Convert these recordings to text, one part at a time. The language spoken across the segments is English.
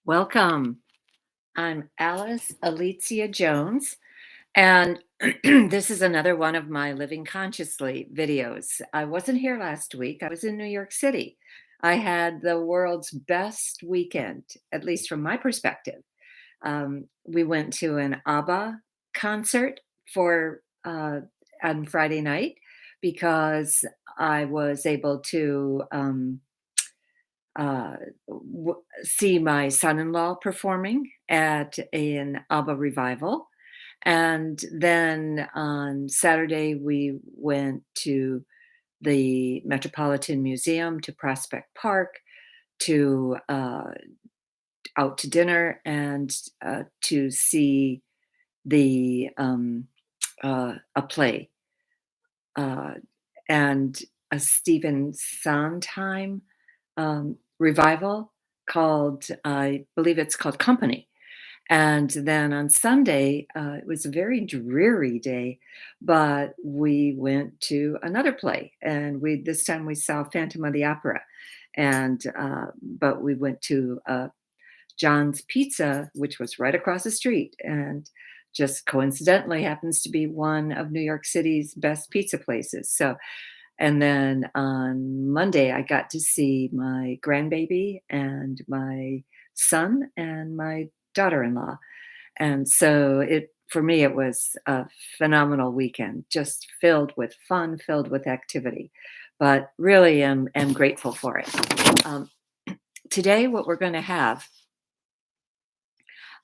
Welcome. I'm Alice Alicia Jones, and this is another one of my Living Consciously videos. I wasn't here last week. I was in New York City. I had the world's best weekend, at least from my perspective. We went to an ABBA concert for on Friday night because I was able to uh, see my son-in-law performing at an ABBA revival. And then on Saturday, we went to the Metropolitan Museum, to Prospect Park, to out to dinner, and to see the a play uh, and a Stephen Sondheim revival called, I believe it's called Company. And then on Sunday, it was a very dreary day, but we went to another play, and we this time we saw Phantom of the Opera, and but we went to John's Pizza, which was right across the street, and just coincidentally happens to be one of New York City's best pizza places. So and then on Monday, I got to see my grandbaby and my son and my daughter-in-law. And so it for me, it was a phenomenal weekend, just filled with fun, filled with activity, but really am grateful for it. Today, what we're going to have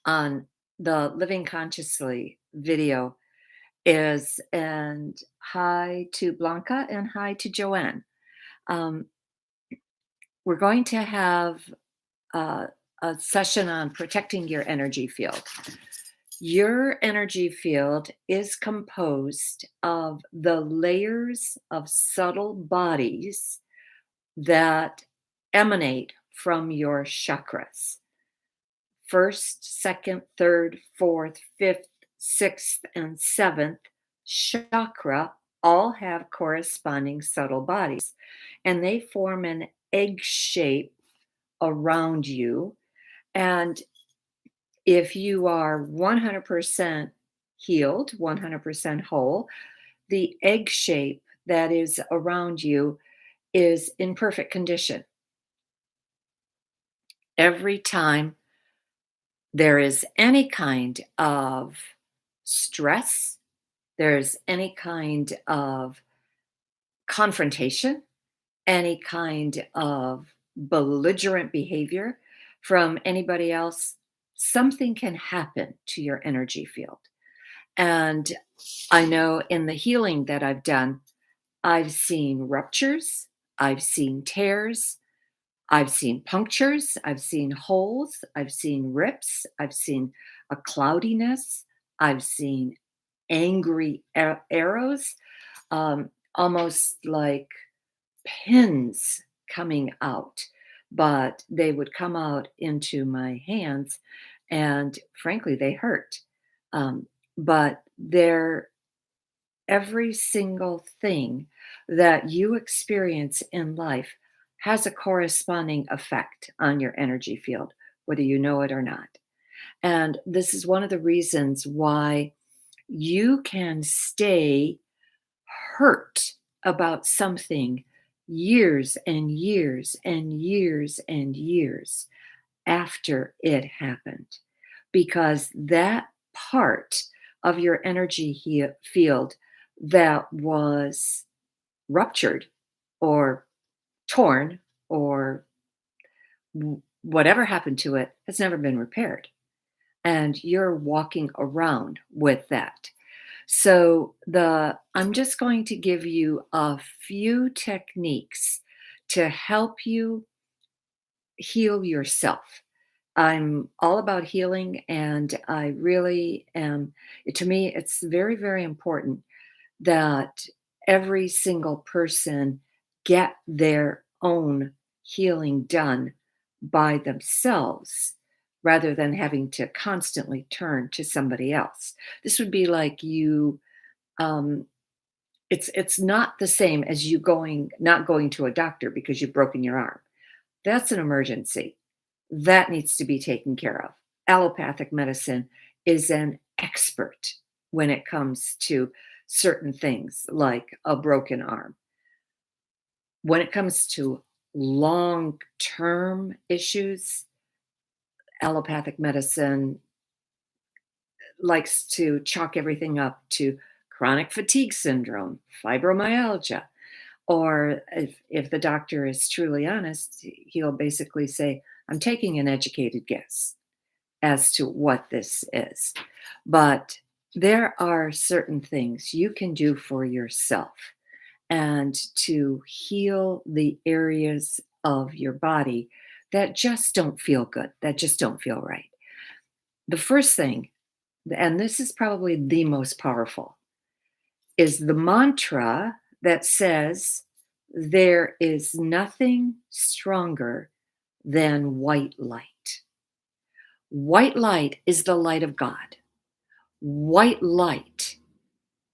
on the Living Consciously video is and hi to Blanca and hi to Joanne. Um, we're going to have uh, a session on protecting your energy field. Your energy field is composed of the layers of subtle bodies that emanate from your chakras. First, second, third, fourth, fifth, sixth, and seventh chakra all have corresponding subtle bodies, and they form an egg shape around you. And if you are 100% healed, 100% whole, the egg shape that is around you is in perfect condition. Every time there is any kind of stress, there's any kind of confrontation, any kind of belligerent behavior from anybody else, something can happen to your energy field. And I know in the healing that I've done, I've seen ruptures, I've seen tears, I've seen punctures, I've seen holes, I've seen rips, I've seen a cloudiness, I've seen angry arrows, almost like pins coming out, but they would come out into my hands, and frankly, they hurt. But they're every single thing that you experience in life has a corresponding effect on your energy field, whether you know it or not. And this is one of the reasons why you can stay hurt about something years and years and years and years after it happened, because that part of your energy field that was ruptured or torn or whatever happened to it has never been repaired. And you're walking around with that. So I'm just going to give you a few techniques to help you heal yourself. I'm all about healing, and I really am. To me, it's very, very important that every single person get their own healing done by themselves rather than having to constantly turn to somebody else. This would be like you um, it's not the same as you going not going to a doctor because you've broken your arm. That's an emergency. that needs to be taken care of. Allopathic medicine is an expert when it comes to certain things like a broken arm. When it comes to long term issues, allopathic medicine likes to chalk everything up to chronic fatigue syndrome, fibromyalgia, or if the doctor is truly honest, he'll basically say, I'm taking an educated guess as to what this is. But there are certain things you can do for yourself and to heal the areas of your body that just don't feel good, that just don't feel right. The first thing, and this is probably the most powerful, is the mantra that says, there is nothing stronger than white light. White light is the light of God. White light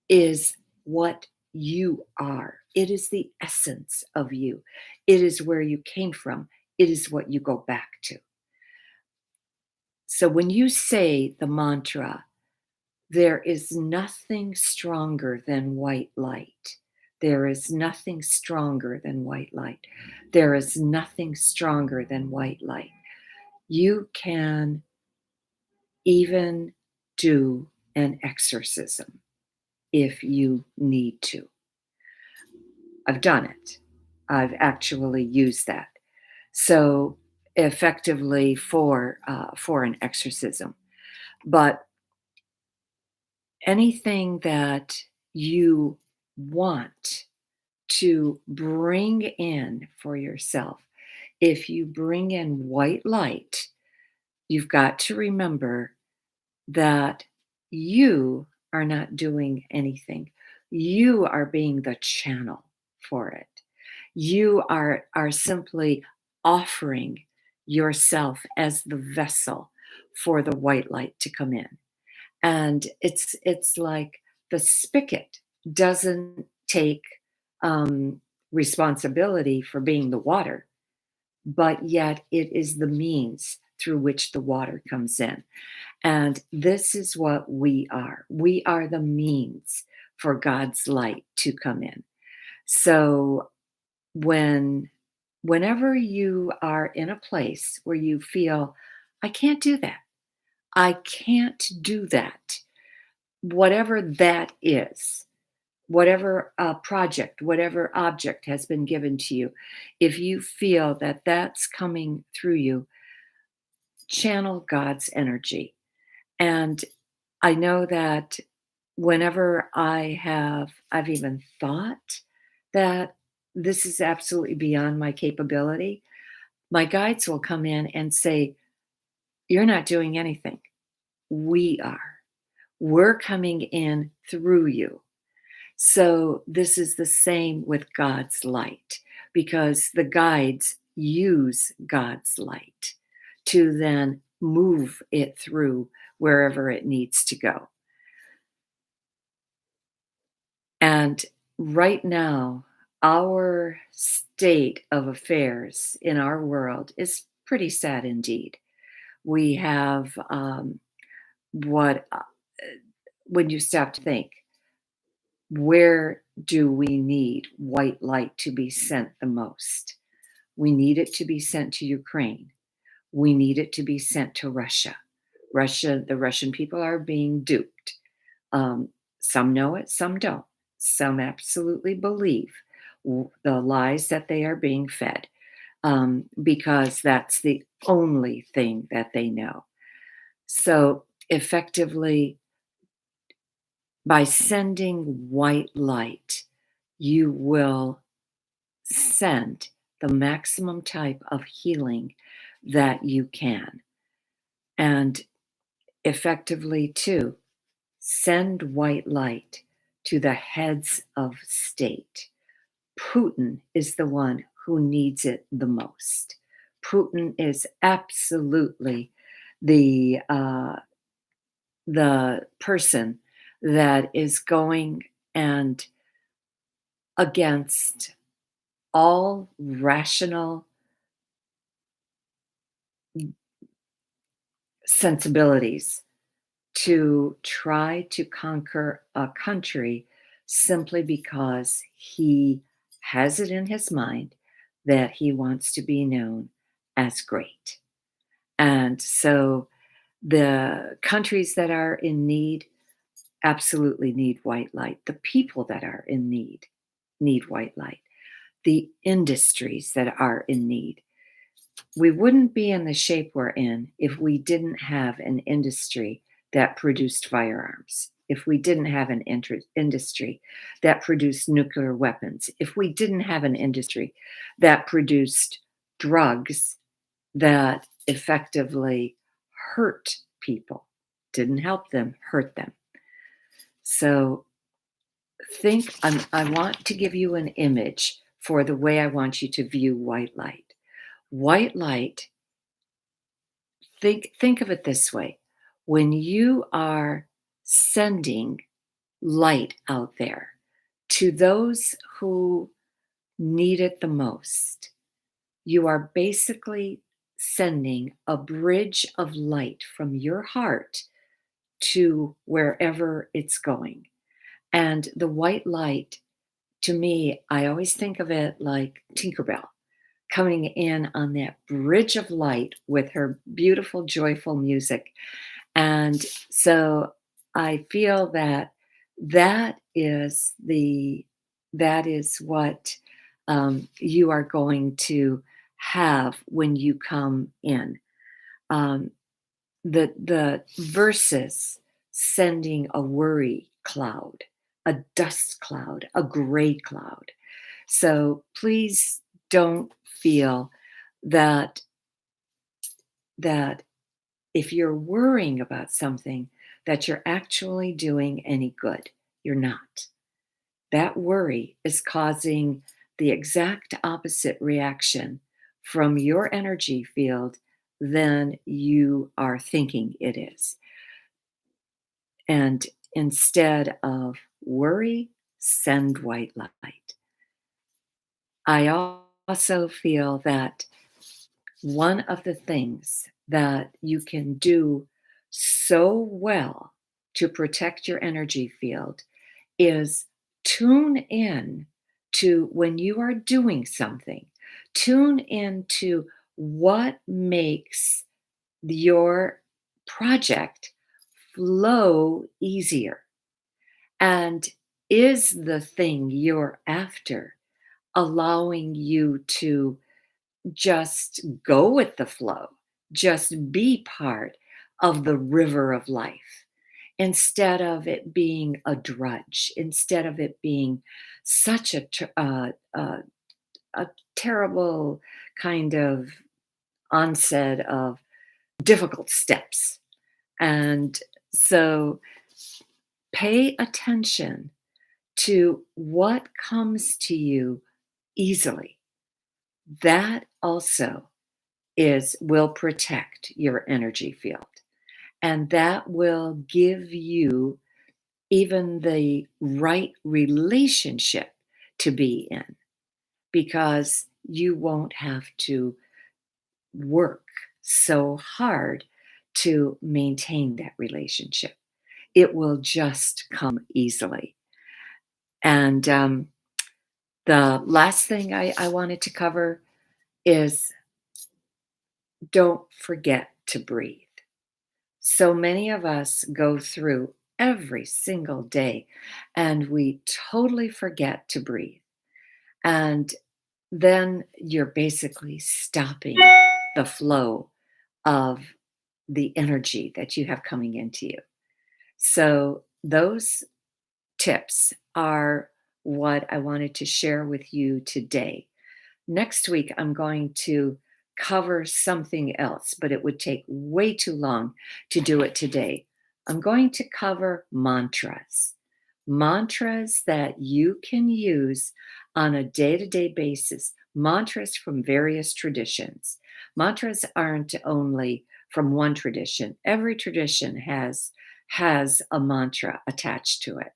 is what you are. It is the essence of you. It is where you came from. It is what you go back to. So when you say the mantra, there is nothing stronger than white light. There is nothing stronger than white light. There is nothing stronger than white light. You can even do an exorcism if you need to. I've done it. I've actually used that. So effectively for an exorcism. But anything that you want to bring in for yourself, if you bring in white light, you've got to remember that you are not doing anything. You are being the channel for it. You are simply offering yourself as the vessel for the white light to come in. And it's like the spigot doesn't take um, responsibility for being the water, but yet it is the means through which the water comes in. And this is what we are. We are the means for God's light to come in. So when whenever you are in a place where you feel, I can't do that. I can't do that. Whatever that is, whatever project, whatever object has been given to you, if you feel that that's coming through you, channel God's energy. And I know that whenever I've even thought that this is absolutely beyond my capability, my guides will come in and say, you're not doing anything. We are. We're coming in through you. So this is the same with God's light because the guides use God's light to then move it through wherever it needs to go. And right now, our state of affairs in our world is pretty sad indeed. We have what, when you stop to think, where do we need white light to be sent the most? We need it to be sent to Ukraine. We need it to be sent to Russia. The Russian people are being duped. Um, some know it, some don't. Some absolutely believe the lies that they are being fed because that's the only thing that they know. So, effectively, by sending white light, you will send the maximum type of healing that you can. And effectively, too, send white light to the heads of state. Putin is the one who needs it the most. Putin is absolutely the the person that is going and against all rational sensibilities to try to conquer a country simply because he has it in his mind that he wants to be known as great. And so the countries that are in need absolutely need white light. The people that are in need white light. The industries that are in need. We wouldn't be in the shape we're in if we didn't have an industry that produced firearms, if we didn't have an industry that produced nuclear weapons, if we didn't have an industry that produced drugs that effectively hurt people, didn't help them, hurt them. So I want to give you an image for the way I want you to view white light. White light, think of it this way. When you are sending light out there to those who need it the most, you are basically sending a bridge of light from your heart to wherever it's going. And the white light, to me, I always think of it like Tinkerbell coming in on that bridge of light with her beautiful, joyful music. And so I feel that that is the that is what you are going to have when you come in. Um, the versus sending a worry cloud, a dust cloud, a gray cloud. So please don't feel that that if you're worrying about something that you're actually doing any good. You're not. That worry is causing the exact opposite reaction from your energy field than you are thinking it is. And instead of worry, send white light. I also feel that one of the things that you can do so well to protect your energy field is tune in to when you are doing something, tune in to what makes your project flow easier. And is the thing you're after allowing you to just go with the flow, just be part of the river of life instead of it being a drudge, instead of it being such a terrible kind of onset of difficult steps. And so pay attention to what comes to you easily. That also is will protect your energy field. And that will give you even the right relationship to be in because you won't have to work so hard to maintain that relationship. It will just come easily. And the last thing I wanted to cover is don't forget to breathe. So many of us go through every single day and we totally forget to breathe. And then you're basically stopping the flow of the energy that you have coming into you. So, those tips are what I wanted to share with you today. Next week, I'm going to cover something else, but it would take way too long to do it today. I'm going to cover mantras, mantras that you can use on a day to day basis, mantras from various traditions. Mantras aren't only from one tradition, every tradition has a mantra attached to it.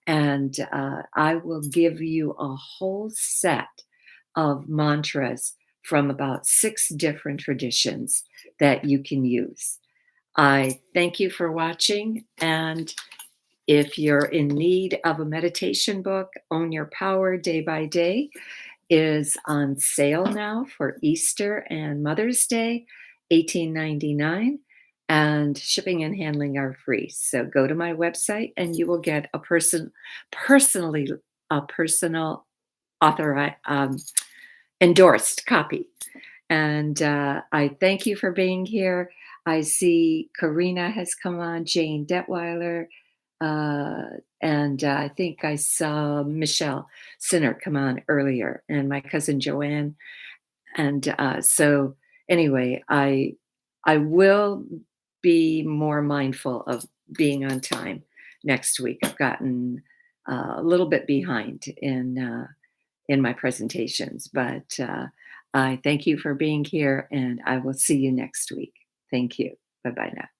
And I will give you a whole set of mantras from about 6 different traditions that you can use. I thank you for watching, and if you're in need of a meditation book, Own Your Power Day by Day is on sale now for Easter and Mother's Day, 18.99, and shipping and handling are free. So go to my website and you will get a personally a personal endorsed copy. And I thank you for being here. I see Karina has come on, Jane Detweiler, and I think I saw Michelle Sinner come on earlier, and my cousin Joanne. And so, anyway, I will be more mindful of being on time next week. I've gotten a little bit behind in my presentations, but I thank you for being here, and I will see you next week. Thank you. Bye bye now.